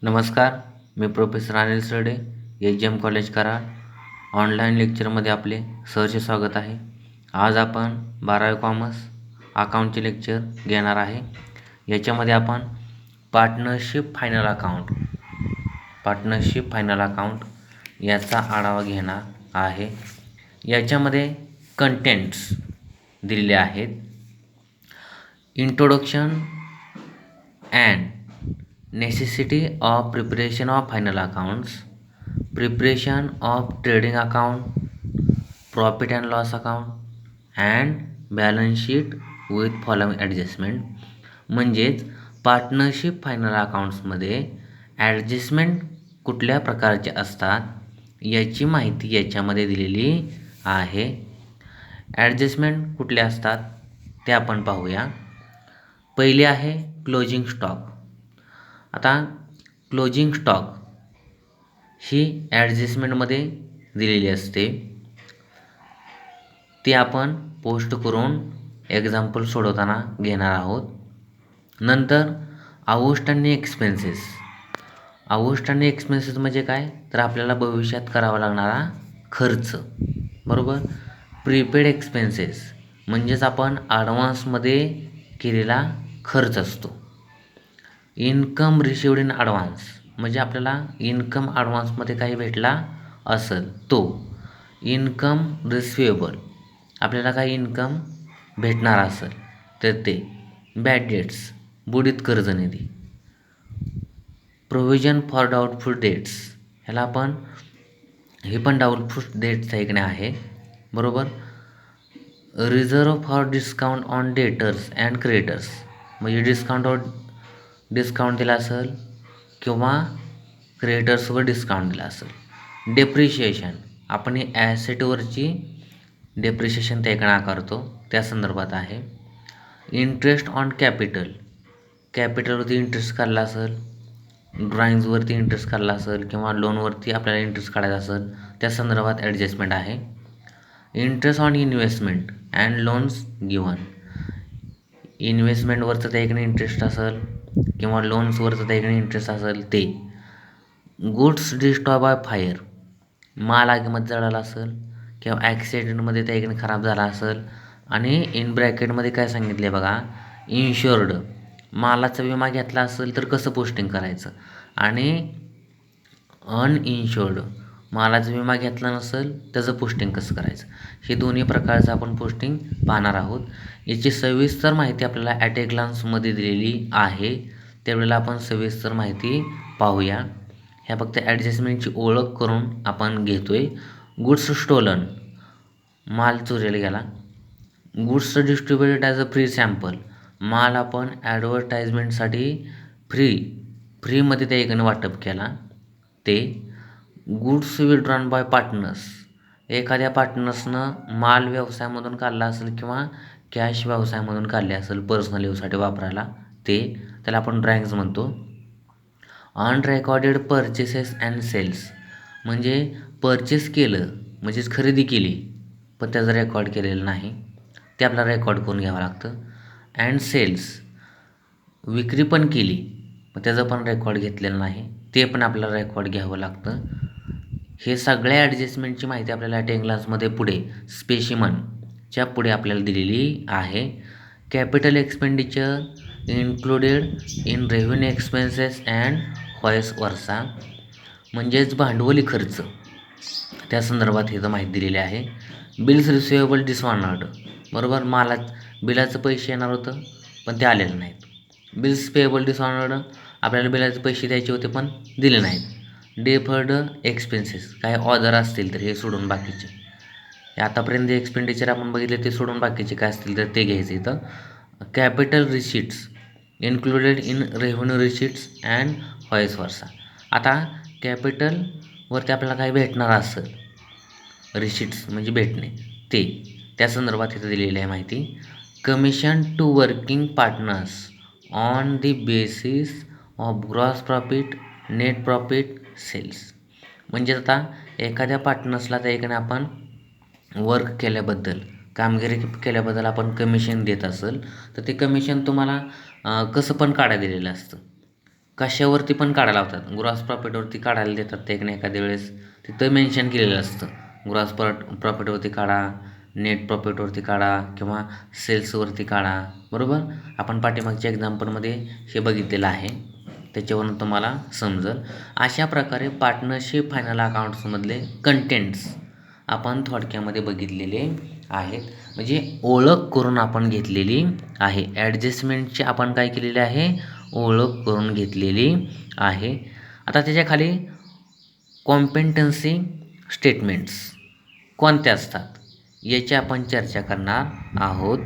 नमस्कार. मी प्रोफेसर अनिल सरडे, HM. College Karad. Online लेक्चरमध्ये आपले सहर्ष स्वागत आहे. आज आपण 12वी कॉमर्स अकाउंटचे लेक्चर घेणार आहे. याच्यामध्ये आपण पार्टनरशिप फायनल अकाउंट याचा आढावा घेणार आहे. याच्यामध्ये कंटेंट्स दिलेले आहेत. Introduction and necessity of preparation of final accounts, preparation of trading account, profit and loss account and balance sheet with following adjustment. म्हणजेच पार्टनरशिप फायनल अकाउंट्समध्ये ॲडजस्टमेंट कुठल्या प्रकारचे असतात याची माहिती याच्यामध्ये दिलेली आहे. ॲडजस्टमेंट कुठले असतात ते आपण पाहूया. पहिले आहे क्लोजिंग स्टॉक. आता क्लोजिंग स्टॉक ही ॲडजस्टमेंटमध्ये दिलेली असते. ती आपण पोस्ट करून एक्झाम्पल सोडवताना घेणार आहोत. नंतर आउटस्टँडिंग एक्सपेन्सेस. आउटस्टँडिंग एक्सपेन्सेस म्हणजे काय, तर आपल्याला भविष्यात करावा लागणारा खर्च, बरोबर. प्रीपेड एक्सपेन्सेस म्हणजेच आपण ॲडव्हान्समध्ये केलेला खर्च असतो. इन्कम रिसिव्ड इन ॲडव्हान्स म्हणजे आपल्याला इन्कम ॲडव्हान्समध्ये काही भेटला असेल तो. इन्कम रिसिवेबल आपल्याला काही इन्कम भेटणार असेल तर ते. बॅड डेट्स बुडीत कर्ज निधी. प्रोव्हिजन फॉर डाऊटफुल डेट्स ह्याला आपण हे पण डाऊटफुल डेट्स ऐकणे आहे, बरोबर. Reserve for discount on debtors and creditors म्हणजे डिस्काउंट दिला असेल किंवा क्रेडिटर्सवर डिस्काउंट दिला असेल. डेप्रिशिएशन आपण ही ॲसेटवरची डेप्रिशिएशन ते आकारतो त्या संदर्भात आहे. इंटरेस्ट ऑन कॅपिटलवरती इंटरेस्ट काढला असेल, ड्रॉइंग्सवरती इंटरेस्ट काढला असेल किंवा लोनवरती आपल्याला इंटरेस्ट काढायचा असेल त्या संदर्भात ॲडजस्टमेंट आहे. Interest on investment and loans given. इन्व्हेस्टमेंटवरचं त्या इंटरेस्ट असेल किंवा लोन्सवरचं त्या इंटरेस्ट असेल ते. गुड्स डिस्ट्रॉय बाय फायर माल आगीमध्ये जळाला असेल किंवा ॲक्सिडेंटमध्ये त्या खराब झाला असेल. आणि इन ब्रॅकेटमध्ये काय सांगितले बघा, इन्शुअर्ड मालाचा विमा घेतला असेल तर कसं पोस्टिंग करायचं, आणि अनइन्शुअर्ड मालाचा विमा घेतला नसेल त्याचं पोस्टिंग कसं करायचं. हे दोन्ही प्रकारचं आपण पोस्टिंग पाहणार आहोत. याची सविस्तर माहिती आपल्याला ॲट ए ग्लान्समध्ये दिलेली आहे, त्यावेळेला आपण सविस्तर माहिती पाहूया. ह्या फक्त ॲडजस्टमेंटची ओळख करून आपण घेतोय. गुड्स स्टोलन माल चोरीला गेला. Goods distributed as a free sample माल आपण ॲडव्हर्टाइजमेंटसाठी फ्रीमध्ये त्या एकाने वाटप केला ते. गुड्स विड्रॉन बाय पार्टनर्स एखाद्या पार्टनर्सनं माल व्यवसायामधून काढला असेल किंवा कॅश व्यवसायामधून काढले असेल पर्सनल यूजसाठी वापरायला ते, त्याला आपण ड्रॉइंग्स म्हणतो. अनरेकॉर्डेड परचेसेस अँड सेल्स म्हणजे परचेस केलं म्हणजेच खरेदी केली पण त्याचं रेकॉर्ड केलेलं नाही ते आपल्याला रेकॉर्ड करून घ्यावं लागतं. अँड सेल्स विक्री पण केली पण त्याचं पण रेकॉर्ड घेतलेलं नाही ते पण आपल्याला रेकॉर्ड घ्यावं लागतं. हे सगळ्या ॲडजस्टमेंटची माहिती आपल्याला ॲट ए ग्लान्समध्ये पुढे स्पेसिमनच्या पुढे आपल्याला दिलेली आहे. Capital expenditure included in revenue expenses and vice versa म्हणजेच भांडवली खर्च त्या संदर्भात हे माहिती दिलेली आहे. बिल्स रिसिवेबल डिसऑनर्ड बरोबर, बिलाचं पैसे येणार होतं पण ते आलेलं नाहीत. बिल्स पेएबल डिसऑनर्ड आपल्याला बिलाचे पैसे द्यायचे होते पण दिले नाहीत. डेफर्ड एक्सपेन्सेस काही ऑर्डर असतील तर हे सोडून बाकीचे, हे आतापर्यंत जे एक्सपेंडिचर आपण बघितले ते सोडून बाकीचे काय असतील तर ते घ्यायचे इथं. Capital receipts included in revenue receipts and vice versa. आता कॅपिटलवरती आपल्याला काही भेटणार असेल, रिसीट्स म्हणजे भेटणे ते, त्या संदर्भात इथं दिलेली आहे माहिती. Commission to working partners on the basis of gross profit net profit sales म्हणजे आता एखाद्या पार्टनर्सला त्या एकाने आपण वर्क केल्याबद्दल कामगिरी केल्याबद्दल आपण कमिशन देत असेल तर ते कमिशन तुम्हाला कसं पण काढा दिलेलं असतं. कशावरती पण काढायला लावतात. ग्रॉस प्रॉफिटवरती काढायला देतात ते एखाद्या वेळेस तिथं मेन्शन केलेलं असतं. ग्रॉस प्रॉफिटवरती काढा, नेट प्रॉफिटवरती काढा किंवा सेल्सवरती काढा. बरोबर, आपण पाठीमागच्या एक्झाम्पलमध्ये हे बघितलेलं आहे, त्याच्यावरून तुम्हाला समजेल. अशा प्रकारे पार्टनरशिप फायनल अकाउंट्समधले कंटेंट्स आपण थोडक्यामध्ये बघितलेले आहेत. म्हणजे ओळख करून आपण घेतलेली आहे. ॲडजस्टमेंटची आपण काय केलेली आहे, ओळख करून घेतलेली आहे. आता त्याच्या खाली कॉम्पेटन्सी स्टेटमेंट्स कोणत्या असतात याची आपण चर्चा करणार आहोत.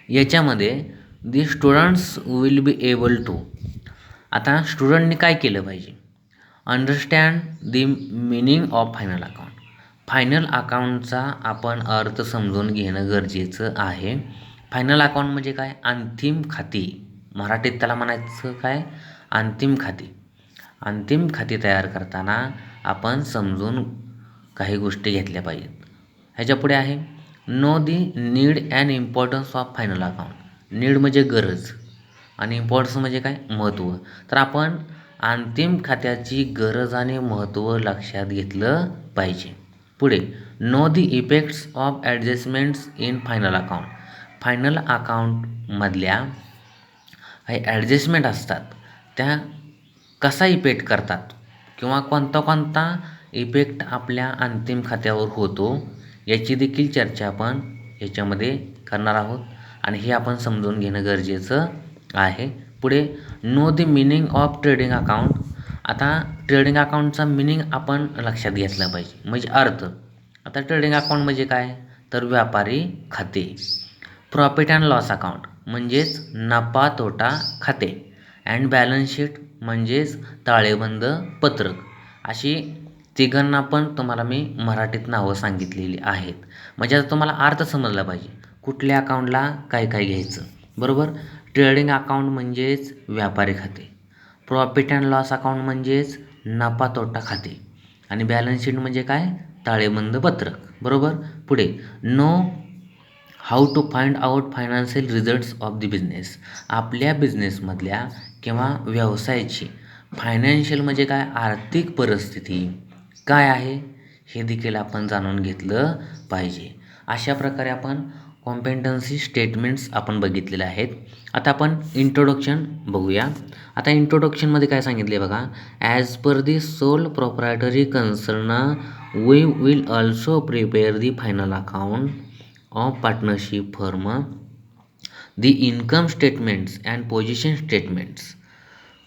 याच्यामध्ये the students will be able to, आता स्टुडंटनी काय केलं पाहिजे, understand the meaning of final account. Final अकाउंटचा आपण अर्थ समजून घेणं गरजेचं आहे. फायनल अकाउंट म्हणजे काय, अंतिम खाती. मराठीत त्याला म्हणायचं काय, अंतिम खाती. अंतिम खाती तयार करताना आपण समजून काही गोष्टी घेतल्या पाहिजेत. ह्याच्या पुढे आहे know the need and importance of final account. Need म्हणजे गरज आणि इम्पॉर्टन्स म्हणजे काय, महत्त्व. तर आपण अंतिम खात्याची गरज आणि महत्त्व लक्षात घेतलं पाहिजे. पुढे know the effects of adjustments in final account. Final अकाउंटमधल्या काही ॲडजस्टमेंट असतात त्या कसा इफेक्ट करतात किंवा कोणता कोणता इफेक्ट आपल्या अंतिम खात्यावर होतो याची देखील चर्चा आपण याच्यामध्ये करणार आहोत आणि हे आपण समजून घेणं गरजेचं आहे. पुढे know the meaning of trading account. आता ट्रेडिंग अकाउंटचा मिनिंग आपण लक्षात घेतला पाहिजे, म्हणजे अर्थ. आता ट्रेडिंग अकाउंट म्हणजे काय, तर व्यापारी खाते. प्रॉफिट अँड लॉस अकाउंट म्हणजेच नफा तोटा खाते. अँड बॅलन्स शीट म्हणजेच ताळेबंद पत्रक. अशी तिघांना पण तुम्हाला मी मराठीत नावं सांगितलेली आहेत. म्हणजे आता तुम्हाला अर्थ समजला पाहिजे कुठल्या अकाउंटला काय काय घ्यायचं. बरोबर, ट्रेडिंग अकाउंट म्हणजेच व्यापारी खाते, प्रॉफिट अँड लॉस अकाउंट म्हणजेच नफा तोटा खाते आणि बॅलन्स शीट म्हणजे काय, ताळेबंद पत्रक. बरोबर, पुढे know how to find out financial results of the business. आपल्या बिझनेसमधल्या किंवा व्यवसायाची फायनान्शियल म्हणजे काय, आर्थिक परिस्थिती काय आहे हे देखील आपण जाणून घेतलं पाहिजे. अशा प्रकारे आपण कॉम्पेटन्सी स्टेटमेंट्स आपण बघितलेले आहेत. आता आपण इंट्रोडक्शन बघूया. आता इंट्रोडक्शनमध्ये काय सांगितले बघा, as per the sole proprietary concern we will also prepare the final account of partnership firm, the income statements and position statements.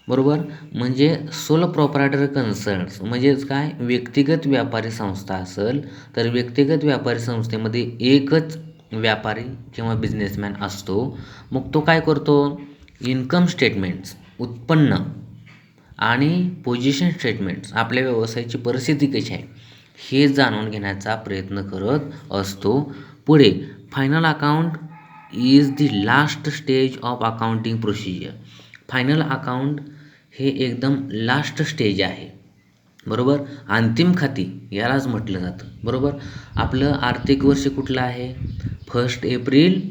बरोबर, म्हणजे सोल प्रोप्रायटर कन्सर्न्स म्हणजेच काय, व्यक्तिगत व्यापारी संस्था असेल तर व्यक्तिगत व्यापारी संस्थेमध्ये एकच व्यापारी किंवा बिझनेसमॅन असतो. मग तो काय करतो, इन्कम स्टेटमेंट्स उत्पन्न आणि पोझिशन स्टेटमेंट्स आपल्या व्यवसायाची परिस्थिती कशी आहे हे जाणून घेण्याचा प्रयत्न करत असतो. पुढे final account is the last stage of accounting procedure. Final account हे एकदम लास्ट स्टेज आहे. बरोबर, अंतिम खाती यालाच म्हटलं जातं. बरोबर, आपलं आर्थिक वर्ष कुठलं आहे, 1 एप्रिल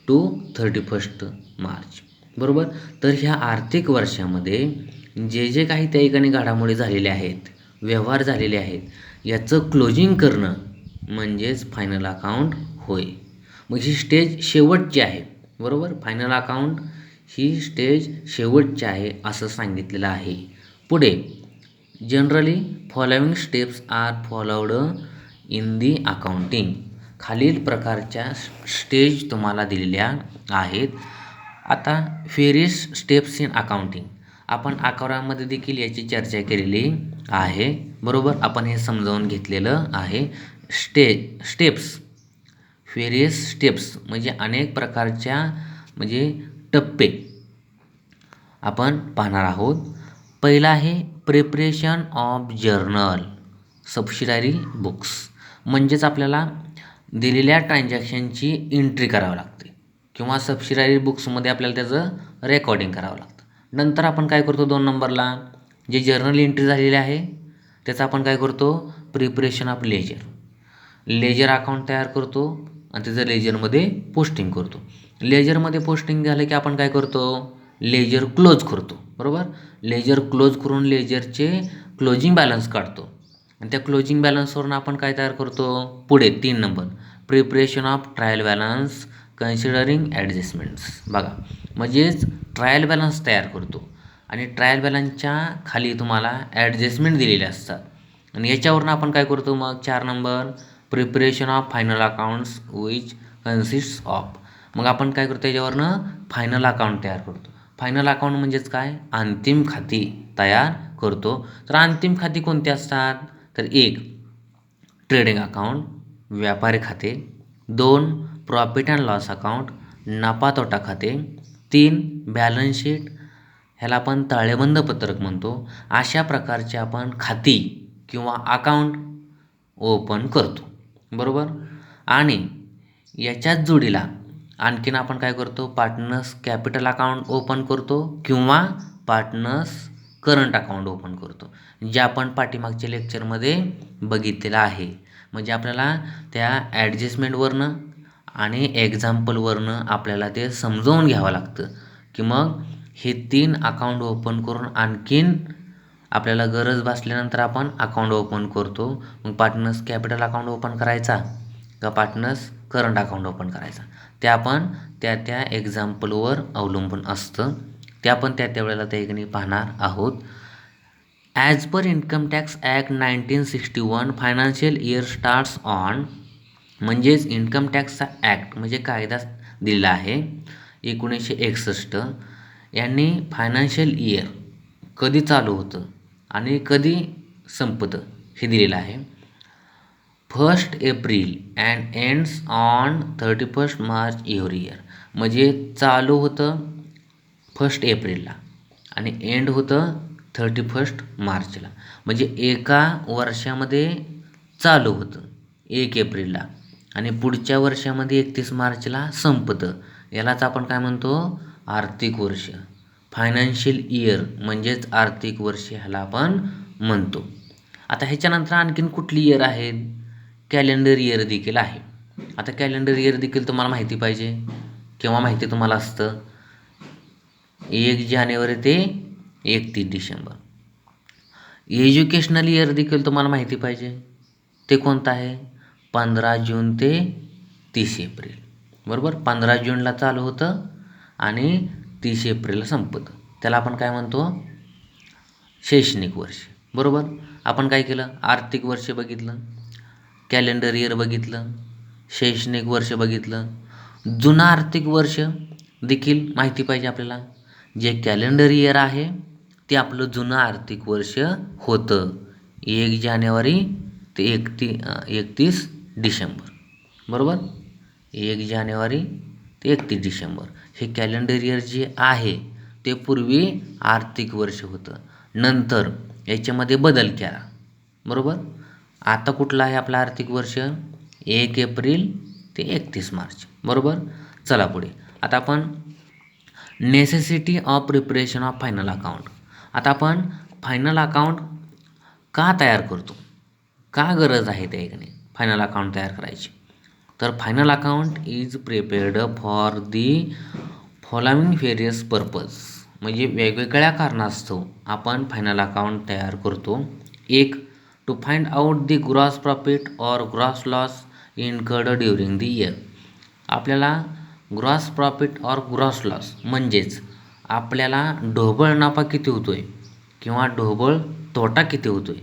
टू 31 मार्च. बरोबर, तर ह्या आर्थिक वर्षामध्ये जे जे काही त्या ठिकाणी घडामोडी झालेल्या आहेत, व्यवहार झालेले आहेत, याचं क्लोजिंग करणं म्हणजेच फायनल अकाउंट होय. मग ही स्टेज शेवटची आहे. बरोबर, फायनल अकाउंट ही स्टेज शेवटची आहे असं सांगितलेलं आहे. पुढे generally following steps are followed in the accounting. खालील प्रकारच्या स्टेज तुम्हाला दिलेल्या आहेत. आता व्हेरियस स्टेप्स इन अकाउंटिंग आपण 11मध्ये देखील याची चर्चा केलेली आहे. बरोबर, आपण हे समजावून घेतलेलं आहे. स्टेप्स, व्हेरियस स्टेप्स म्हणजे अनेक प्रकारच्या म्हणजे टप्पे आपण पाहणार आहोत. पहिला आहे preparation of journal subsidiary books. म्हणजेच आपल्याला दिलेल्या ट्रान्झॅक्शनची एंट्री करावी लागते किंवा सबसिडायरी बुक्समध्ये आपल्याला त्याचं रेकॉर्डिंग करावं लागतं. नंतर आपण काय करतो, 2 नंबरला जे जर्नल एंट्री झालेली आहे त्याचं आपण काय करतो, प्रिपरेशन ऑफ लेजर अकाउंट तयार करतो आणि त्याचं लेजरमध्ये पोस्टिंग करतो. लेजरमध्ये पोस्टिंग झालं की आपण काय करतो, लेजर क्लोज करतो, बरोबर. लेजर क्लोज करून लेजरचे क्लोजिंग बॅलन्स काढतो आणि त्या क्लोजिंग बॅलन्सवरून आपण काय तयार करतो, पुढे 3 number preparation of trial balance considering adjustments. बघा, म्हणजेच ट्रायल बॅलन्स तयार करतो आणि ट्रायल बॅलन्सच्या खाली तुम्हाला ॲडजस्टमेंट दिलेले असतात आणि याच्यावरून आपण काय करतो मग 4 number preparation of final accounts which consist of. मग आपण काय करतो याच्यावरनं फायनल अकाउंट तयार करतो. फायनल अकाउंट म्हणजेच काय, अंतिम खाती तयार करतो. तर अंतिम खाती कोणती असतात, तर 1 ट्रेडिंग अकाउंट व्यापारी खाते, 2 प्रॉफिट अँड लॉस अकाउंट नफा तोटा खाते, 3 बॅलन्स शीट, ह्याला आपण ताळेबंद पत्रक म्हणतो. अशा प्रकारचे आपण खाती किंवा अकाउंट ओपन करतो, बरोबर. आणि याच्याच जोडीला आणखीन आपण काय करतो, पार्टनर्स कॅपिटल अकाउंट ओपन करतो किंवा पार्टनर्स करंट अकाउंट ओपन करतो, जे आपण पाठीमागच्या लेक्चरमध्ये बघितलेलं आहे. म्हणजे आपल्याला त्या ॲडजस्टमेंटवरनं आणि एक्झाम्पलवरनं आपल्याला ते समजावून घ्यावं लागतं की मग हे 3 अकाउंट ओपन करून आणखीन आपल्याला गरज भासल्यानंतर आपण अकाउंट ओपन करतो. मग पार्टनर्स कॅपिटल अकाउंट ओपन करायचा का पार्टनर्स करंट अकाउंट ओपन करायचा, ते आपण त्या एक्झाम्पलवर अवलंबून असतं. ते आपण त्या वेळेला त्या ठिकाणी पाहणार आहोत. As per income tax act 1961 financial year starts on. म्हणजेच इन्कम टॅक्सचा ॲक्ट म्हणजे कायदा दिलेला आहे 1961. यांनी फायनान्शियल इयर कधी चालू होतं आणि कधी संपतं हे दिलेलं आहे. 1 April and ends on 31 March every year. म्हणजे चालू होतं 1 एप्रिलला आणि एंड होतं 31 मार्चला. म्हणजे एका वर्षामध्ये चालू होतं 1 एप्रिलला आणि पुढच्या वर्षामध्ये 31 मार्चला संपतं. यालाच आपण काय म्हणतो, आर्थिक वर्ष. फायनान्शियल इयर म्हणजेच आर्थिक वर्ष ह्याला आपण म्हणतो. आता ह्याच्यानंतर आणखीन कुठली इयर आहेत, कॅलेंडर इयर देखील आहे. आता कॅलेंडर इयर देखील तुम्हाला माहिती पाहिजे. केव्हा माहिती तुम्हाला असतं, 1 जानेवारी ते 31 डिसेंबर. एज्युकेशनल इयर देखील तुम्हाला माहिती पाहिजे. ते कोणतं आहे, 15 जून ते 30 एप्रिल, बरोबर. 15 जूनला चालू होतं आणि 30 एप्रिलला संपतं. त्याला आपण काय म्हणतो, शैक्षणिक वर्ष, बरोबर. आपण काय केलं, आर्थिक वर्ष बघितलं, कॅलेंडर इयर बघितलं, शैक्षणिक वर्ष बघितलं. जुनं आर्थिक वर्ष देखील माहिती पाहिजे आपल्याला. जे कॅलेंडर इयर आहे ते आपलं जुनं आर्थिक वर्ष होतं 1 जानेवारी ते 31 डिसेंबर, बरोबर. 1 जानेवारी ते 31 डिसेंबर हे कॅलेंडर इयर जे आहे ते पूर्वी आर्थिक वर्ष होतं. नंतर याच्यामध्ये बदल केला, बरोबर. आता कुठलं आहे आपलं आर्थिक वर्ष, 1 एप्रिल ते 31 मार्च, बरोबर. चला पुढे. आता आपण necessity of preparation of final account. आता आपण फायनल अकाउंट का तयार करतो, का गरज आहे त्या ठिकाणी फायनल अकाउंट तयार करायची. तर final account is prepared for the following various purpose. म्हणजे वेगवेगळ्या कारणास्तव आपण फायनल अकाउंट तयार करतो. 1 to find out the gross profit or gross loss incurred during the year. आपल्याला gross profit or gross loss म्हणजेच आपल्याला ढोबळ नफा किती होतोय किंवा ढोबळ तोटा किती होतोय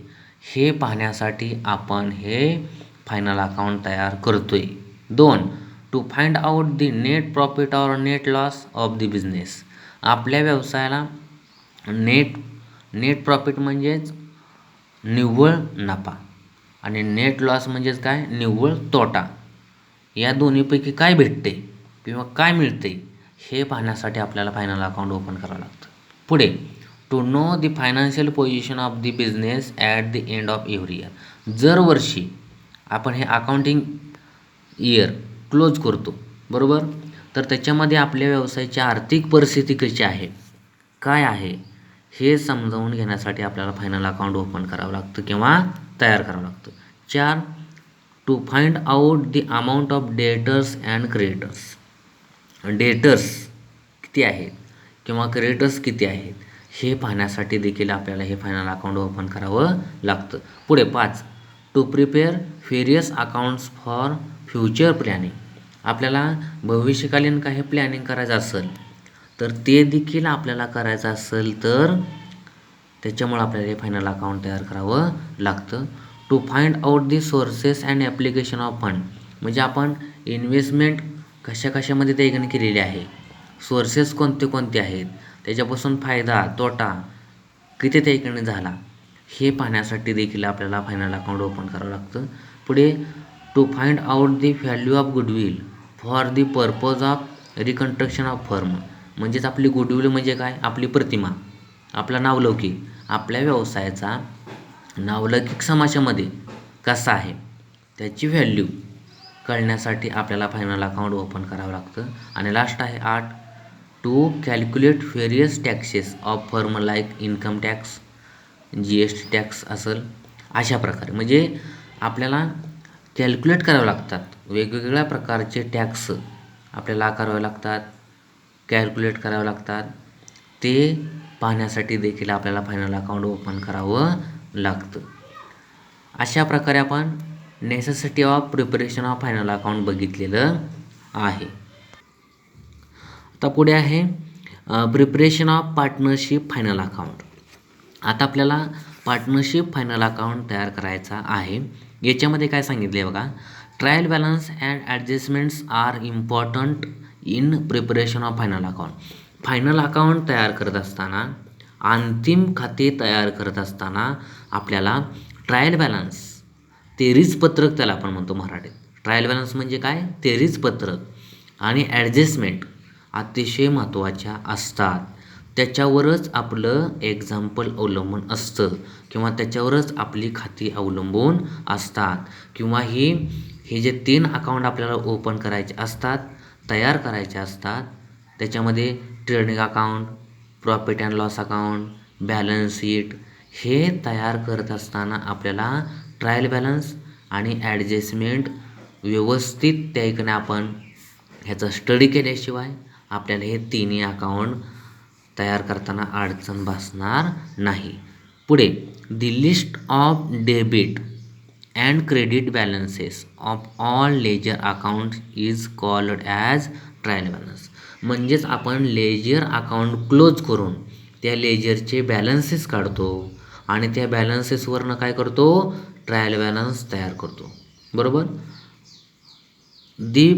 हे पाहण्यासाठी आपण हे फायनल अकाउंट तयार करतोय. 2 to find out the net profit or net loss of the business. आपल्या व्यवसायाला नेट प्रॉफिट म्हणजेच निव्वळ नफा आणि नेट लॉस म्हणजेच काय, निव्वळ तोटा. या दोन्हीपैकी काय भेटते किंवा काय मिळते हे पाहण्यासाठी आपल्याला फायनल अकाउंट ओपन करावं लागतं. पुढे to know the financial position of the business at the end of every year. जर वर्षी आपण हे अकाउंटिंग इयर क्लोज करतो, बरोबर. तर त्याच्यामध्ये आपल्या व्यवसायाची आर्थिक परिस्थिती कशी आहे, काय आहे हे समजावून घेण्यासाठी आपल्याला फायनल अकाउंट ओपन करावं लागतं किंवा तयार करावं लागतं. 4 to find out the amount of debtors and creditors. Debtors किती आहेत किंवा क्रेडिटर्स किती आहेत हे पाहण्यासाठी देखील आपल्याला हे फायनल अकाउंट ओपन करावं लागतं. पुढे 5, to prepare various accounts for future planning. आपल्याला भविष्यकालीन काही प्लॅनिंग करायचं असेल तर ते देखील आपल्याला करायचं असेल तर त्याच्यामुळे आपल्याला हे फायनल अकाउंट तयार करावं लागतं. To find out the sources and application of fund. म्हणजे आपण इन्व्हेस्टमेंट कशामध्ये त्याने केलेली आहे, सोर्सेस कोणते कोणते आहेत, त्याच्यापासून फायदा तोटा किती त्याकडे झाला हे पाहण्यासाठी देखील आपल्याला फायनल अकाउंट ओपन करावं लागतं. पुढे to find out the value of goodwill for the purpose of reconstruction of firm. म्हणजेच आपली गुडविल म्हणजे काय, आपली प्रतिमा, आपला नावलौकिक, आपल्या व्यवसायाचा नावलौकिक समाजामध्ये कसा आहे त्याची व्हॅल्यू कळण्यासाठी आपल्याला फायनल अकाउंट ओपन करावं लागतं. आणि लास्ट आहे 8, to calculate various taxes of firm like income tax, GST tax असेल अशा प्रकारे. म्हणजे आपल्याला कॅल्क्युलेट करावे लागतात, वेगवेगळ्या प्रकारचे टॅक्स आपल्याला आकारावे लागतात, कॅल्क्युलेट करावे लागतात. ते पाहण्यासाठी देखील आपल्याला फायनल अकाउंट ओपन करावं लागतं. अशा प्रकारे आपण necessity of preparation of final account बघितलेलं आहे. आता पुढे आहे preparation of partnership final account. आता आपल्याला पार्टनरशिप फायनल अकाउंट तयार करायचा आहे. याच्यामध्ये काय सांगितले बघा, trial balance and adjustments are important in preparation of final account. Final account तयार करत असताना, अंतिम खाते तयार करत असताना आपल्याला ट्रायल बॅलन्स, तेरीच पत्रक त्याला आपण म्हणतो मराठीत. ट्रायल बॅलन्स म्हणजे काय, तेरीच पत्रक आणि ॲडजस्टमेंट अतिशय महत्त्वाच्या असतात. त्याच्यावरच आपलं एक्झाम्पल अवलंबून असतं किंवा त्याच्यावरच आपली खाती अवलंबून असतात. किंवा हे जे 3 अकाउंट आपल्याला ओपन करायचे असतात, तयार करायचे असतात, त्याच्यामध्ये trading account, profit and loss account, balance sheet, हे तयार करत असताना आपल्याला ट्रायल बॅलन्स आणि ॲडजस्टमेंट व्यवस्थित त्याकडे आपण ह्याचा स्टडी केल्याशिवाय आपल्याला हे तिन्ही अकाउंट तयार करताना अडचण भासणार नाही. पुढे the list of debit and credit balances of all ledger account is called as trial balance. म्हणजेच आपण लेजर अकाउंट क्लोज करून त्या लेजरचे बॅलन्सेस काढतो आणि त्या बॅलन्सेसवरनं काय करतो, ट्रायल बॅलन्स तयार करतो. बरोबर. The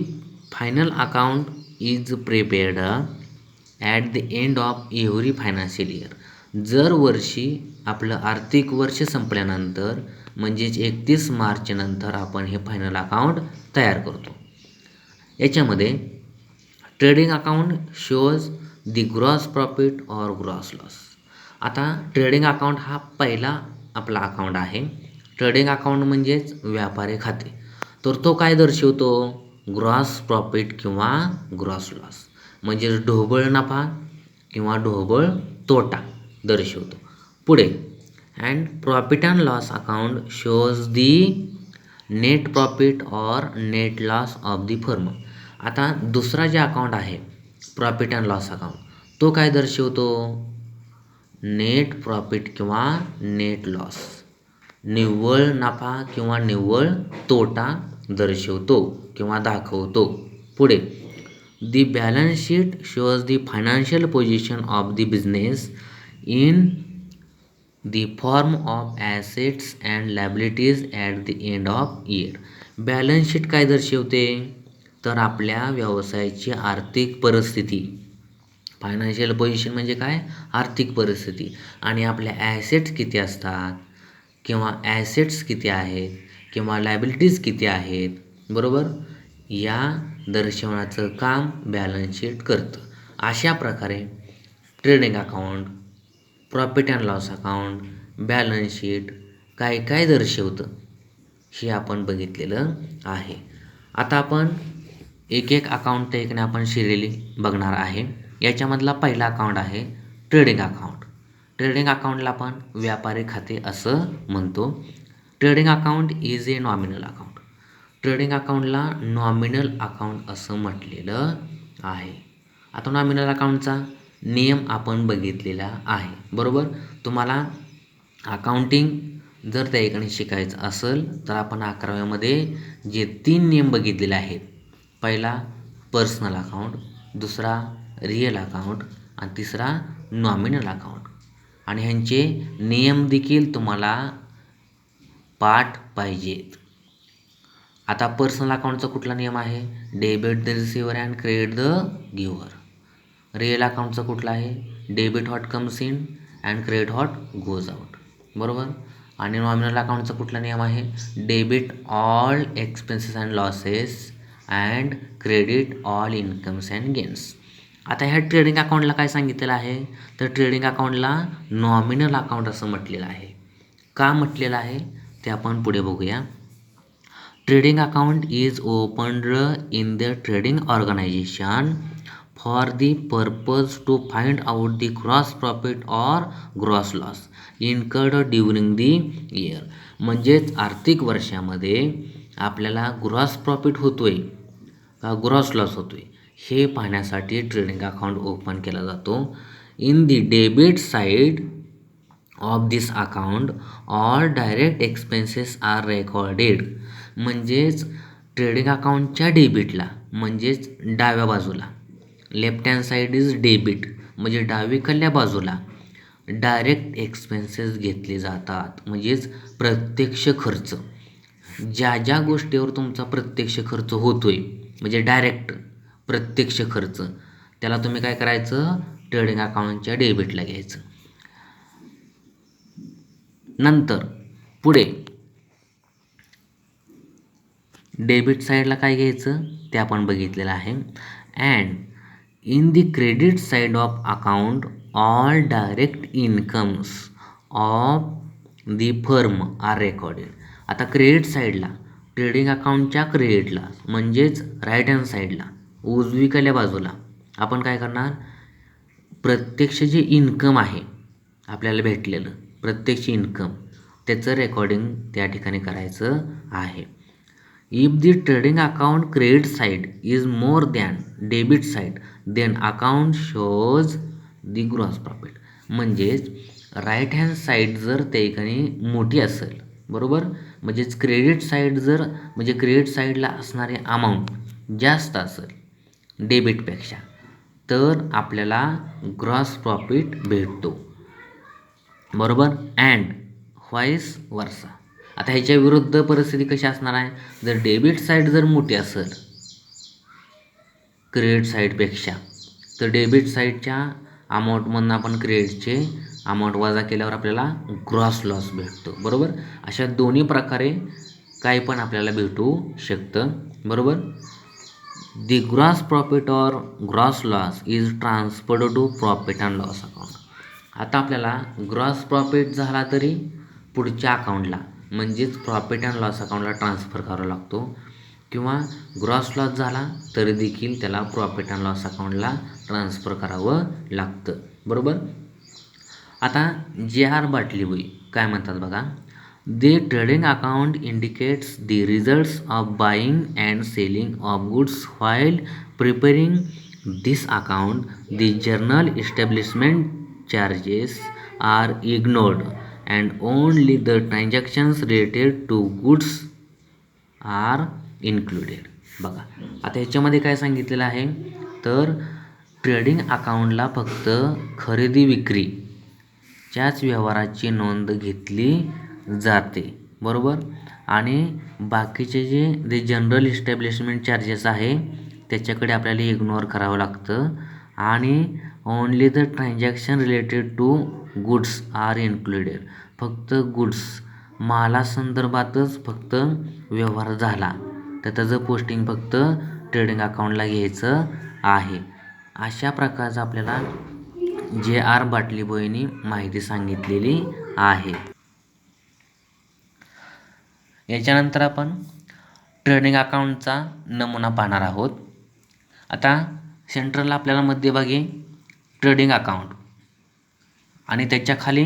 final account is prepared at the end of every financial year. जर वर्षी आपलं आर्थिक वर्ष संपल्यानंतर म्हणजेच 31 मार्चनंतर आपण हे फायनल अकाउंट तयार करतो. याच्यामध्ये trading account shows the gross profit or gross loss. आता ट्रेडिंग अकाउंट हा पहिला आपला अकाउंट आहे. ट्रेडिंग अकाउंट म्हणजेच व्यापारी खाते. तर तो काय दर्शवतो, ग्रॉस प्रॉफिट किंवा ग्रॉस लॉस, म्हणजेच ढोबळ नफा किंवा ढोबळ तोटा दर्शवतो. पुढे and profit and loss account shows the net profit or net loss of the firm. आता दुसरा जे अकाउंट आहे प्रॉफिट अँड लॉस अकाउंट, तो काय दर्शवतो, नेट प्रॉफिट किंवा नेट लॉस, निव्वळ नफा किंवा निव्वळ तोटा दर्शवतो किंवा दाखवतो. पुढे the balance sheet shows the financial position of the business in the form of assets and liabilities at the end of year. Balance sheet काय दर्शवते, तर आपल्या व्यवसायाची आर्थिक परिस्थिती, फायनान्शियल पोझिशन म्हणजे काय, आर्थिक परिस्थिती, आणि आपल्या ॲसेट्स किती असतात किंवा ॲसेट्स किती आहेत किंवा लायबिलिटीज किती आहेत, बरोबर, या दर्शवण्याचं काम बॅलन्स शीट करतं. अशा प्रकारे trading account, profit and loss account, balance sheet काय काय दर्शवतं हे आपण बघितलेलं आहे. आता आपण एक एक अकाउंट त्याकडे आपण सिरियली बघणार आहे. याच्यामधला पहिला अकाउंट आहे ट्रेडिंग अकाउंट. ट्रेडिंग अकाउंटला आपण व्यापारी खाते असं म्हणतो. Trading account is a nominal account. Trading अकाउंटला नॉमिनल अकाउंट असं म्हटलेलं आहे. आता नॉमिनल अकाउंटचा नियम आपण बघितलेला आहे. बरोबर. तुम्हाला अकाउंटिंग जर त्या ठिकाणी शिकायचं असेल तर आपण 11व्यामध्ये जे 3 नियम बघितलेले आहेत, पहिला पर्सनल अकाउंट, दुसरा रिअल अकाउंट आणि तिसरा नॉमिनल अकाउंट, आणि ह्यांचे नियम देखील तुम्हाला पाठ पाहिजेत. आता पर्सनल अकाउंटचा कुठला नियम आहे? Debit the receiver and credit the giver. Real अकाउंटचा कुठला आहे? Debit what comes in and credit what goes out. बरोबर. आणि नॉमिनल अकाउंटचा कुठला नियम आहे? Debit all expenses and losses and credit all incomes and gains. आता ह्या ट्रेडिंग अकाउंटला काय सांगितलेलं आहे? तर ट्रेडिंग अकाउंटला नॉमिनल अकाउंट असं म्हटलेलं आहे. का म्हटलेलं आहे ते आपण पुढे बघूया. Trading account is opened in the trading organisation for the purpose to find out the gross profit or gross loss incurred during the year. म्हणजेच आर्थिक वर्षामध्ये आपल्याला ग्रॉस प्रॉफिट होतोय का ग्रॉस लॉस होतोय हे पाहण्यासाठी ट्रेडिंग अकाउंट ओपन केला जातो. In the debit side of this account all direct expenses are recorded. म्हणजेच ट्रेडिंग अकाउंटच्या डेबिटला म्हणजेच डाव्या बाजूला, left hand side is debit म्हणजे डावीकडल्या बाजूला डायरेक्ट एक्सपेन्सेस घेतले जातात. म्हणजेच प्रत्यक्ष खर्च, ज्या ज्या गोष्टीवर तुमचा प्रत्यक्ष खर्च होतोय म्हणजे डायरेक्ट प्रत्यक्ष खर्च, त्याला तुम्ही काय करायचं? ट्रेडिंग अकाउंटच्या डेबिटला घ्यायचं. नंतर पुढे डेबिट साईडला काय घ्यायचं ते आपण बघितलेलं आहे. And in the credit side of account all direct incomes of the firm are recorded. आता क्रेडिट साईडला, ट्रेडिंग अकाउंटच्या क्रेडिटला म्हणजेच राईट हँड साईडला उजवीकडल्या बाजूला आपण काय करणार? प्रत्यक्ष जे इन्कम आहे आपल्याला भेटलेलं प्रत्यक्ष इन्कम त्याचं रेकॉर्डिंग त्या ठिकाणी करायचं आहे. If the trading account credit side is more than debit side then account shows the gross profit. म्हणजेच राईट हँड साईड जर त्या ठिकाणी मोठी असेल, बरोबर, म्हणजेच क्रेडिट साईड जर म्हणजे क्रेडिट साईडला असणारे अमाऊंट जास्त असेल डेबिटपेक्षा तर आपल्याला ग्रॉस प्रॉफिट भेटतो. बरोबर. And vice versa. आता ह्याच्या विरुद्ध परिस्थिती कशी असणार आहे? जर डेबिट साईड जर मोठी असेल क्रेडिट साईडपेक्षा तर डेबिट साईडच्या अमाऊंटमधून आपण क्रेडिटचे अमाऊंट वजा केल्यावर आपल्याला ग्रॉस लॉस भेटतो. बरोबर. अशा दोन्ही प्रकारे काही पण आपल्याला भेटू शकतं. बरोबर. The gross profit or gross loss is transferred to profit and loss account. आता आपल्याला ग्रॉस प्रॉफिट झाला तरी पुढच्या अकाउंटला म्हणजेच प्रॉफिट अँड लॉस अकाउंटला ट्रान्सफर करावा लागतो, किंवा ग्रॉस लॉस झाला तरी देखील त्याला प्रॉफिट अँड लॉस अकाउंटला ट्रान्सफर करावं लागतं. बरोबर. आता JR बाटलीबोई काय म्हणतात बघा. The trading account indicates the results of buying and selling of goods. While preparing this account, the general establishment charges are ignored and only the transactions related to goods are included. बघा आता ह्याच्यामध्ये काय सांगितलेलं आहे तर trading अकाउंटला फक्त खरेदी विक्रीच्याच व्यवहाराची नोंद घेतली जाते. बरोबर. आणि बाकीचे जे जनरल इस्टॅब्लिशमेंट चार्जेस आहे त्याच्याकडे आपल्याला इग्नोर करावं लागतं आणि only the transaction related to goods are included. फक्त गुड्स मालासंदर्भातच फक्त व्यवहार झाला तर त्याचं पोस्टिंग फक्त ट्रेडिंग अकाउंटला घ्यायचं आहे. अशा प्रकारचं आपल्याला JR बाटलीबोईंनी माहिती सांगितलेली आहे. याच्यानंतर आपण ट्रेडिंग अकाउंटचा नमुना पाहणार आहोत. आता सेंट्रलला आपल्याला मध्यभागी ट्रेडिंग अकाउंट आणि त्याच्या खाली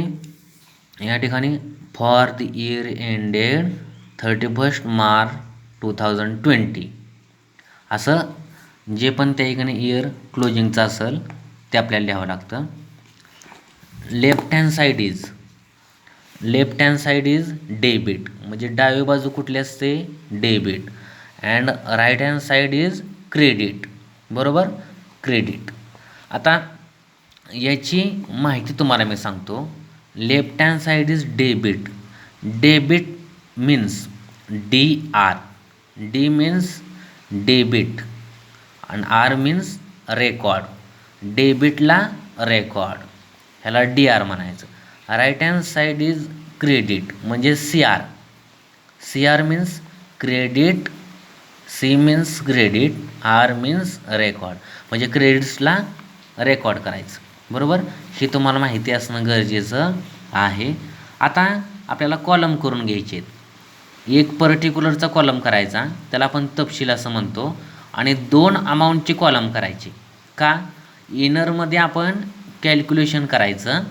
या ठिकाणी for the year ended 31 March 2020 असं जे पण त्या ठिकाणी इयर क्लोजिंगचं असेल ते आपल्याला लिहावं लागतं. Left hand side is debit, म्हणजे डावी बाजू कुठली असते, debit. And right hand side is credit, बरोबर, क्रेडिट. आता याची माहिती तुम्हाला मी सांगतो. Left hand side is debit. Debit means DR. D means debit आणि R मीन्स रेकॉर्ड. डेबिटला रेकॉर्ड, ह्याला DR म्हणायचं. Right hand side is credit म्हणजे CR means credit, C means credit, R means record, म्हणजे क्रेडिट्सला रेकॉर्ड करायचं, बरोबर. हे तुम्हाला माहिती असणं गरजेचं आहे. आता आपल्याला कॉलम करून घ्यायचे आहेत. एक पर्टिक्युलरचा कॉलम करायचा, त्याला आपण तपशील असं म्हणतो, आणि 2 अमाऊंटचे कॉलम करायचे. का, इनरमध्ये आपण कॅल्क्युलेशन करायचं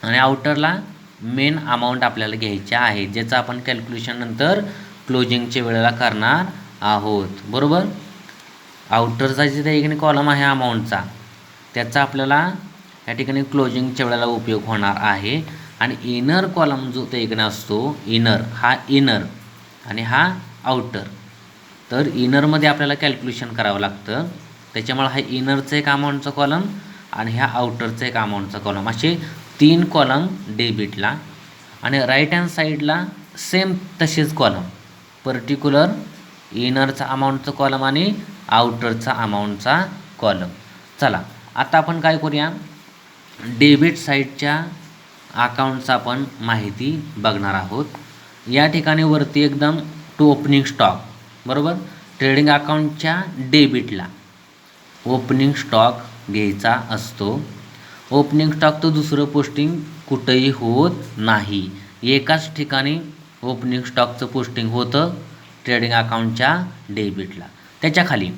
आणि आउटरला मेन अमाऊंट आपल्याला घ्यायच्या आहे, ज्याचं आपण कॅल्क्युलेशन नंतर क्लोजिंगच्या वेळेला करणार आहोत, बरोबर. आउटरचा जे त्या ठिकाणी कॉलम आहे अमाऊंटचा, त्याचा आपल्याला या ठिकाणी क्लोजिंगच्या वेळेला उपयोग होणार आहे. आणि इनर कॉलम जो त्या ठिकाणी असतो, इनर आणि हा आउटर, तर इनरमध्ये आपल्याला कॅल्क्युलेशन करावं लागतं, त्याच्यामुळे हा इनरचं एक अमाऊंटचा कॉलम आणि ह्या आउटरचं एक अमाऊंटचा कॉलम, असे 3 कॉलम डेबिटला. आणि राईट हँड साईडला सेम तसेच कॉलम, पर्टिक्युलर इनरचा अमाऊंटचा कॉलम आणि आउटरचा अमाऊंटचा कॉलम. चला आता आपण काय करूया, डेबिट साईडच्या अकाउंटचा आपण माहिती बघणार आहोत. या ठिकाणी वरती एकदम टू ओपनिंग स्टॉक, बरोबर. ट्रेडिंग अकाउंटच्या डेबिटला ओपनिंग स्टॉक घ्यायचा असतो. ओपनिंग स्टॉक तर दुसरं पोस्टिंग कुठंही होत नाही, एकाच ठिकाणी ओपनिंग स्टॉकचं पोस्टिंग होतं, ट्रेडिंग अकाउंटच्या डेबिटला. त्याच्या खाली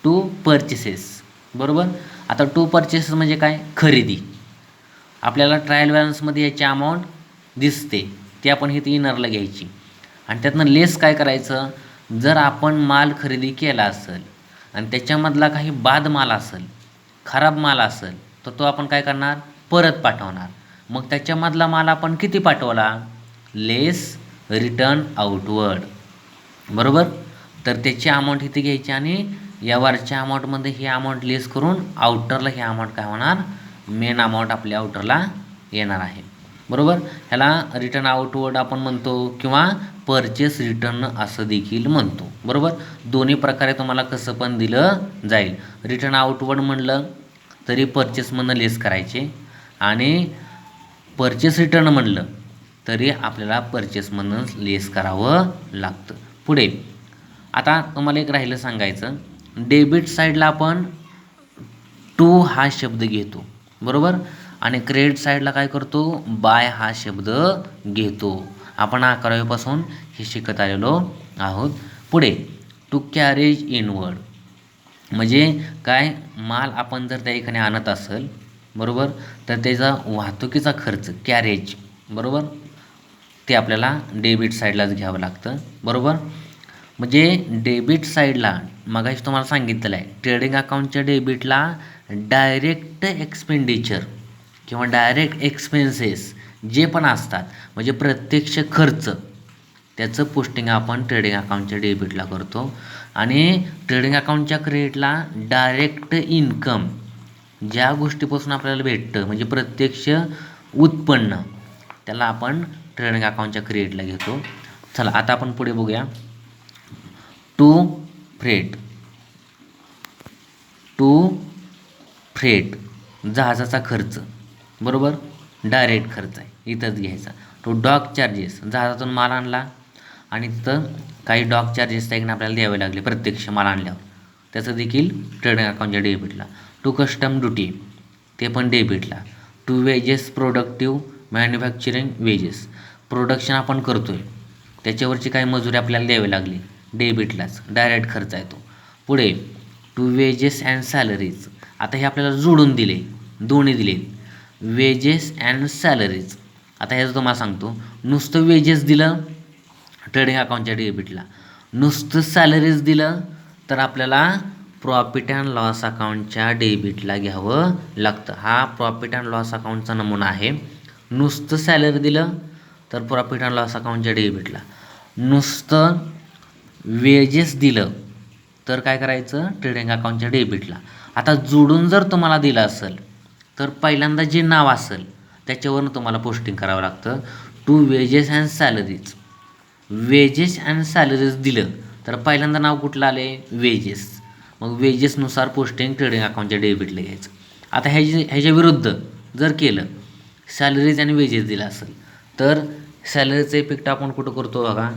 टू परचेसेस, बरोबर. आता टू परचेसेस म्हणजे काय, खरेदी. आपल्याला ट्रायल बॅलन्समध्ये याची अमाऊंट दिसते, ती आपण इथे इनरला घ्यायची आणि त्यातनं लेस काय करायचं, जर आपण माल खरेदी केला असेल आणि त्याच्यामधला काही बाद माल असेल, खराब माल असेल, तर तो आपण काय करणार, परत पाठवणार. मग त्याच्यामधला माल आपण किती पाठवला, लेस रिटर्न आउटवर्ड, बरोबर. तर त्याची अमाऊंट इथे घ्यायची आणि या वरच्या अमाऊंटमध्ये ही अमाऊंट लेस करून आउटरला ही अमाऊंट काय होणार, मेन अमाऊंट आपल्या आउटरला येणार आहे, बरोबर. ह्याला रिटर्न आउटवर्ड आपण म्हणतो किंवा परचेस रिटर्न असं देखील म्हणतो, बरोबर. दोन्ही प्रकारे तुम्हाला कसं पण दिलं जाईल. रिटर्न आउटवर्ड म्हणलं तरी परचेसमधनं लेस करायचे आणि परचेस रिटर्न म्हणलं तरी आपल्याला परचेसमधनं लेस करावं लागतं. पुढे आता तुम्हाला एक राहिलं सांगायचं, डेबिट साईडला आपण टू हा शब्द घेतो, बरोबर. आणि क्रेडिट साईडला काय करतो, बाय हा शब्द घेतो. आपण 11वीपासून हे शिकत आलेलो आहोत. पुढे टू कॅरेज इनवर्ड म्हणजे काय, माल आपण जर त्या ठिकाणी आणत असेल, बरोबर, तर त्याचा वाहतुकीचा खर्च कॅरेज, बरोबर, ते आपल्याला डेबिट साईडलाच घ्यावं लागतं, बरोबर. म्हणजे डेबिट साईडला मगाशी तुम्हाला सांगितलेलं आहे, ट्रेडिंग अकाउंटच्या डेबिटला डायरेक्ट एक्सपेंडिचर किंवा डायरेक्ट एक्सपेन्सेस जे पण असतात, म्हणजे प्रत्यक्ष खर्च, त्याचं पोस्टिंग आपण ट्रेडिंग अकाउंटच्या डेबिटला करतो. आणि ट्रेडिंग अकाउंटच्या क्रेडिटला डायरेक्ट इन्कम, ज्या गोष्टीपासून आपल्याला भेटतं म्हणजे प्रत्यक्ष उत्पन्न, त्याला आपण ट्रेडिंग अकाउंटच्या क्रेडिटला घेतो. चला आता आपण पुढे बघूया. टू फ्रेट जहाजाचा खर्च, बरोबर, डायरेक्ट खर्च आहे, इथंच घ्यायचा. टू डॉक चार्जेस, जहाजातून माल आणला आणि तिथं काही डॉक चार्जेस त्याकडे आपल्याला द्यावे लागले प्रत्यक्ष माल आणल्यावर, त्याचं देखील ट्रेडिंग अकाउंटच्या डेबिटला. टू कस्टम ड्युटी, ते पण डेबिटला. To wages productive manufacturing wages, production आपण करतो आहे त्याच्यावरची काही मजुरी आपल्याला द्यावी लागली, डेबिटलाच, डायरेक्ट खर्च आहे तो. पुढे टू वेजेस अँड सॅलरीज, आता हे आपल्याला जोडून दिले, दोन्ही दिले, वेजेस अँड सॅलरीज. आता ह्याचं तुम्हाला सांगतो, नुसतं वेजेस दिलं ट्रेडिंग अकाउंटच्या डेबिटला, नुसतं सॅलरीज दिलं तर आपल्याला प्रॉफिट अँड लॉस अकाउंटच्या डेबिटला घ्यावं लागतं. हा प्रॉफिट अँड लॉस अकाउंटचा नमुना आहे. नुसतं सॅलरी दिलं तर प्रॉफिट अँड लॉस अकाउंटच्या डेबिटला, नुसतं वेजेस दिलं तर काय करायचं, ट्रेडिंग अकाउंटच्या डेबिटला. आता जोडून जर तुम्हाला दिलं असेल तर पहिल्यांदा जे नाव असेल त्याच्यावरून तुम्हाला पोस्टिंग करावं लागतं. To wages and salaries. Wages and salaries दिलं तर पहिल्यांदा नाव कुठलं आले, वेजेस. मग वेजेसनुसार पोस्टिंग ट्रेडिंग अकाउंटच्या डेबिटला घ्यायचं. आता ह्याच्या विरुद्ध जर केलं, सॅलरीज आणि वेजेस दिला असेल तर सॅलरीचं इफेक्ट आपण कुठं करतो बघा,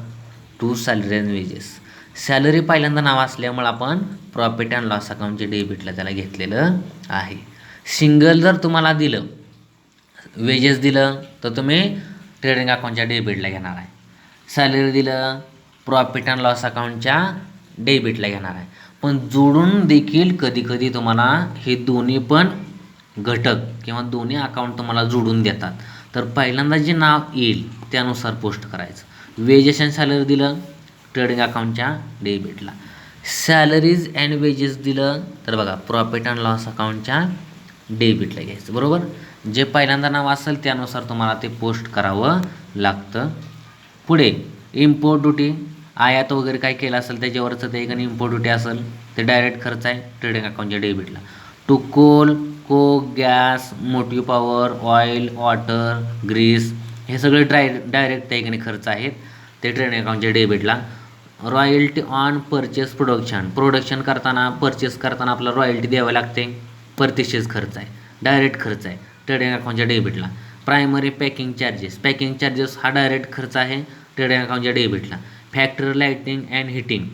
to salary and wages. Salary पहिल्यांदा नाव असल्यामुळे आपण प्रॉफिट अँड लॉस अकाउंटच्या डेबिटला त्याला घेतलेलं आहे. सिंगल जर तुम्हाला दिलं, वेजेस दिलं तर तुम्ही ट्रेडिंग अकाउंटच्या डेबिटला घेणार आहे. सॅलरी दिलं प्रॉफिट अँड लॉस अकाउंटच्या डेबिटला घेणार आहे. पण जोडून देखील कधीकधी तुम्हाला हे दोन्ही पण घटक किंवा दोन्ही अकाउंट तुम्हाला जोडून देतात. तर पहिल्यांदा जे नाव येईल त्यानुसार पोस्ट करायचं. वेजेस अँड सॅलरी दिलं ट्रेडिंग अकाउंटच्या डेबिटला, सॅलरीज अँड वेजेस दिलं तर बघा प्रॉफिट अँड लॉस अकाउंटच्या डेबिटला घ्यायचं. बरोबर, जे पहिल्यांदा नाव असेल त्यानुसार तुम्हाला ते पोस्ट करावं लागतं. पुढे इम्पोर्ट ड्युटी, आयात वगैरे काय केलं असेल त्याच्यावरचं ते एखादी इम्पोर्ट ड्युटी असेल ते डायरेक्ट खर्च आहे ट्रेडिंग अकाउंटच्या डेबिटला. To coal, coke, gas, motive power, oil, water, grease हे सगळे डायरेक्ट त्या ठिकाणी खर्च आहेत, ते ट्रेडिंग अकाउंटच्या डेबिटला. रॉयल्टी ऑन परचेस प्रोडक्शन करताना, परचेस करताना आपल्याला रॉयल्टी द्यावी लागते, परचेस खर्च आहे, डायरेक्ट खर्च आहे ट्रेडिंग अकाउंटच्या डेबिटला. प्रायमरी पॅकिंग चार्जेस हा डायरेक्ट खर्च आहे ट्रेडिंग अकाउंटच्या डेबिटला. फॅक्टरी लाईटिंग अँड हिटिंग,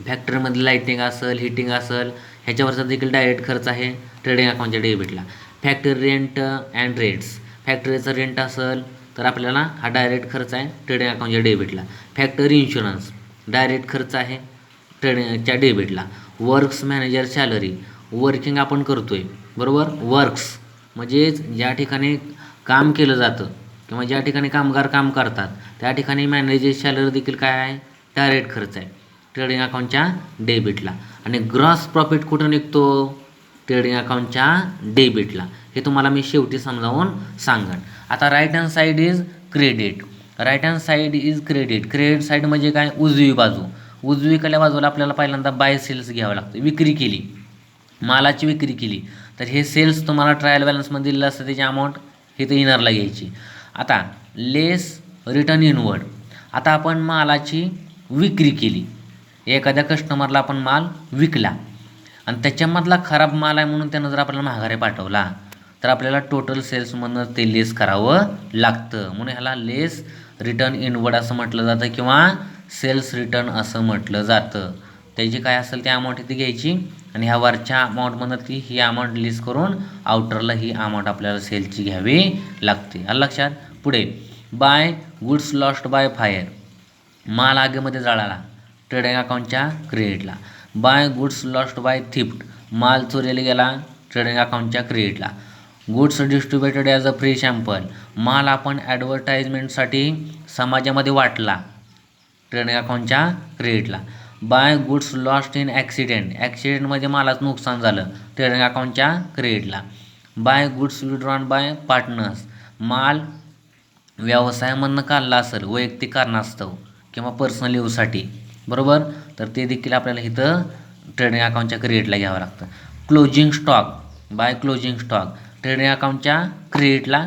फॅक्टरीमध्ये लाईटिंग असेल, हिटिंग असेल ह्याच्यावरचा देखील डायरेक्ट खर्च आहे ट्रेडिंग अकाउंटच्या डेबिटला. फॅक्टरी रेंट अँड रेट्स, फॅक्टरीचा रेंट असेल तर आपल्याला हा डायरेक्ट खर्च आहे ट्रेडिंग अकाउंटच्या डेबिटला. फॅक्टरी इन्शुरन्स डायरेक्ट खर्च आहे ट्रेडिंगच्या डेबिटला. वर्क्स मॅनेजर सॅलरी, वर्किंग आपण करतो आहे बरोबर, वर्क्स म्हणजेच ज्या ठिकाणी काम केलं जातं किंवा ज्या ठिकाणी कामगार काम करतात त्या ठिकाणी मॅनेजर सॅलरी देखील काय आहे, डायरेक्ट खर्च आहे ट्रेडिंग अकाउंटच्या डेबिटला. आणि ग्रॉस प्रॉफिट कुठं निघतो, ट्रेडिंग अकाउंटच्या डेबिटला. हे तुम्हाला मी शेवटी समजावून सांगेन. आता right hand side is credit. Right hand side is credit. Credit side म्हणजे काय, उजवी बाजू. उजवीकडल्या बाजूला आपल्याला पहिल्यांदा बाय सेल्स घ्यावं लागतं. विक्री केली, मालाची विक्री केली तर हे सेल्स तुम्हाला ट्रायल बॅलन्समध्ये दिलेलं असतं, त्याची अमाऊंट हे तर इनरला घ्यायची. आता लेस रिटर्न इनवर्ड. आता आपण मालाची विक्री केली, एखाद्या कस्टमरला आपण माल विकला आणि त्याच्यामधला खराब माल आहे म्हणून त्यानं जर आपल्याला माघारी पाठवला तर आपल्याला टोटल सेल्समधनं ते लेस करावं लागतं. म्हणून ह्याला लेस रिटर्न इनवर्ड असं म्हटलं जातं किंवा सेल्स रिटर्न असं म्हटलं जातं. त्याची काय असेल ती अमाऊंट इथे घ्यायची आणि ह्या वरच्या अमाऊंटमधनं ती ही अमाऊंट लिस करून आउटरला ही अमाऊंट आपल्याला सेलची घ्यावी लागते. आलं लक्षात. पुढे by goods lost by fire, माल आगीमध्ये जळाला ट्रेडिंग अकाउंटच्या क्रेडिटला. By goods lost by theft, माल चोरीला गेला ट्रेडिंग अकाउंटच्या क्रेडिटला. Goods distributed as a free sample, माल आपण ॲडव्हर्टाइजमेंटसाठी समाजामध्ये वाटला ट्रेडिंग अकाउंटच्या क्रेडिटला. बाय गुड्स लॉस्ट इन ॲक्सिडेंटमध्ये मालाचं नुकसान झालं ट्रेडिंग अकाउंटच्या क्रेडिटला. By goods withdrawn by partners, माल व्यवसायामधनं काढला असेल वैयक्तिक कारणास्तव किंवा पर्सनल यूजसाठी बरोबर, तर ते देखील आपल्याला इथं ट्रेडिंग अकाउंटच्या क्रेडिटला घ्यावं लागतं. Closing stock by closing stock trading अकाउंटच्या क्रेडिटला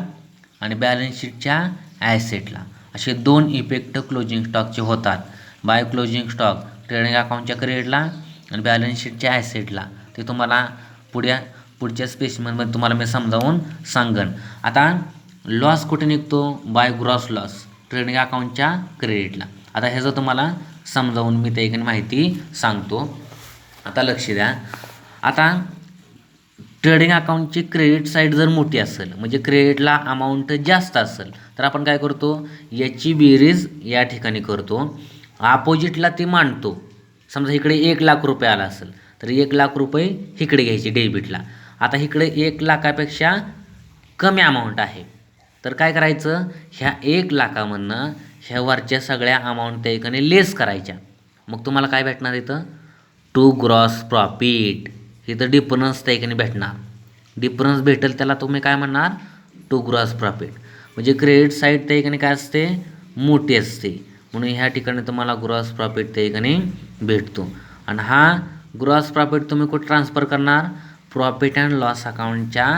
आणि बॅलन्स शीटच्या ॲसेटला. असे दोन इफेक्ट क्लोजिंग स्टॉकचे होतात. बाय क्लोजिंग स्टॉक ट्रेडिंग अकाउंटच्या क्रेडिटला आणि बॅलन्स शीटच्या ॲसेटला. ते तुम्हाला पुढच्या स्पेसिमेनमध्ये तुम्हाला मी समजावून सांगेन. आता लॉस कुठे निघतो, बाय ग्रॉस लॉस ट्रेडिंग अकाउंटच्या क्रेडिटला. आता ह्याचं तुम्हाला समजावून मी त्या माहिती सांगतो. आता लक्ष द्या. आता ट्रेडिंग अकाउंटची क्रेडिट साईड जर मोठी असेल म्हणजे क्रेडिटला अमाऊंट जास्त असेल तर आपण काय करतो, याची बेरीज या ठिकाणी करतो, अपोजिटला ती मांडतो. समजा इकडे 1,00,000 आला असेल तर 1,00,000 इकडे घ्यायचे डेबिटला. आता इकडे 1,00,000पेक्षा कमी अमाऊंट आहे तर काय करायचं, ह्या 1,00,000मधनं ह्या वरच्या सगळ्या अमाऊंट त्या ठिकाणी लेस करायच्या. मग तुम्हाला काय भेटणार इथं, टू ग्रॉस प्रॉफिट. इथं डिफरन्स त्या ठिकाणी भेटणार. डिफरन्स भेटेल त्याला तुम्ही काय म्हणणार, टू ग्रॉस प्रॉफिट. म्हणजे क्रेडिट साईड त्या ठिकाणी काय असते, मोठी असते, म्हणून ह्या ठिकाणी तुम्हाला ग्रॉस प्रॉफिट त्या ठिकाणी भेटतो. आणि हा ग्रॉस प्रॉफिट तुम्ही कुठं ट्रान्सफर करणार, प्रॉफिट अँड लॉस अकाउंटच्या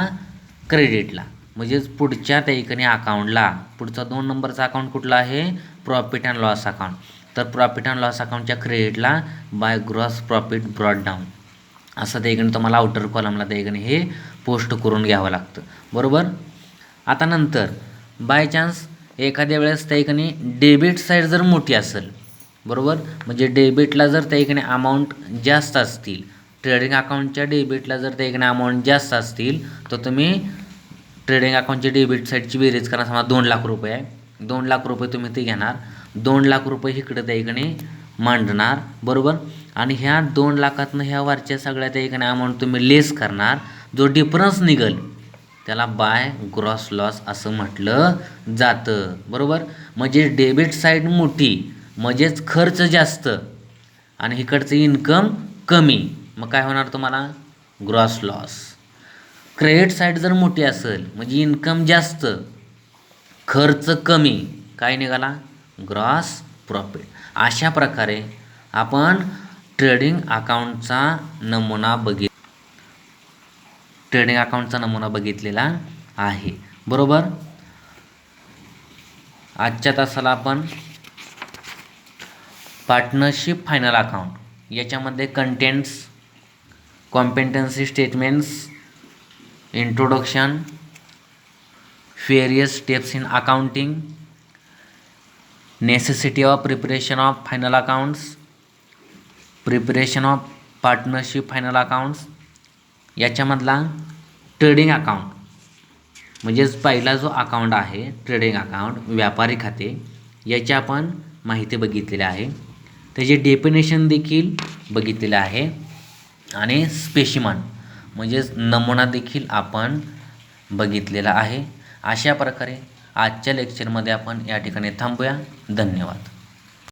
क्रेडिटला, म्हणजेच पुढच्या त्या ठिकाणी अकाउंटला. पुढचा 2 नंबरचा अकाउंट कुठला आहे, प्रॉफिट अँड लॉस अकाउंट. तर प्रॉफिट अँड लॉस अकाउंटच्या क्रेडिटला by gross profit brought down, असं त्या ठिकाणी तुम्हाला आउटर कॉलमला त्या ठिकाणी हे पोस्ट करून घ्यावं लागतं. बरोबर. आता नंतर बाय चान्स एखाद्या वेळेस त्या ठिकाणी डेबिट साईड जर मोठी असेल, बरोबर, म्हणजे डेबिटला जर त्या ठिकाणी अमाऊंट जास्त असतील, ट्रेडिंग अकाउंटच्या डेबिटला जर त्या ठिकाणी अमाऊंट जास्त असतील, तर तुम्ही ट्रेडिंग अकाउंटची डेबिट साईडची बेरीज करा. समजा 2 लाख रुपये आहे, 2 लाख रुपये तुम्ही ते घेणार, 2 लाख रुपये इकडे त्या ठिकाणी मांडणार. बरोबर. आणि ह्या 2 लाखातनं ह्या वरच्या सगळ्या त्या ठिकाणी अमाऊंट तुम्ही लेस करणार. जो डिफरन्स निघेल त्याला बाय ग्रॉस लॉस असं म्हटलं जातं. बरोबर. म्हणजे डेबिट साईड मोठी म्हणजेच खर्च जास्त आणि इकडचं इन्कम कमी, मग काय होणार तुम्हाला, ग्रॉस लॉस. क्रेडिट साईड जर मोठी असेल म्हणजे इन्कम जास्त खर्च कमी, काय निघाला, ग्रॉस प्रॉफिट. अशा प्रकारे आपण ट्रेडिंग अकाउंटचा नमुना बघितलेला आहे. बरोबर. आजच्या तासाला आपण पार्टनरशिप फायनल अकाउंट याच्यामध्ये contents, competency statements, introduction, various steps in accounting, necessity of preparation of final accounts, preparation of partnership final accounts, याच्यामधला ट्रेडिंग अकाउंट म्हणजेच पहिला जो अकाउंट आहे ट्रेडिंग अकाउंट, व्यापारी खाते, याची आपण माहिती बघितलेली आहे. त्याचे डेफिनेशन देखील बघितलेले आहे आणि स्पेसिमन म्हणजेच नमुना देखील आपण बघितलेला आहे. अशा प्रकारे आजच्या लेक्चरमध्ये आपण या ठिकाणी थांबूया. धन्यवाद.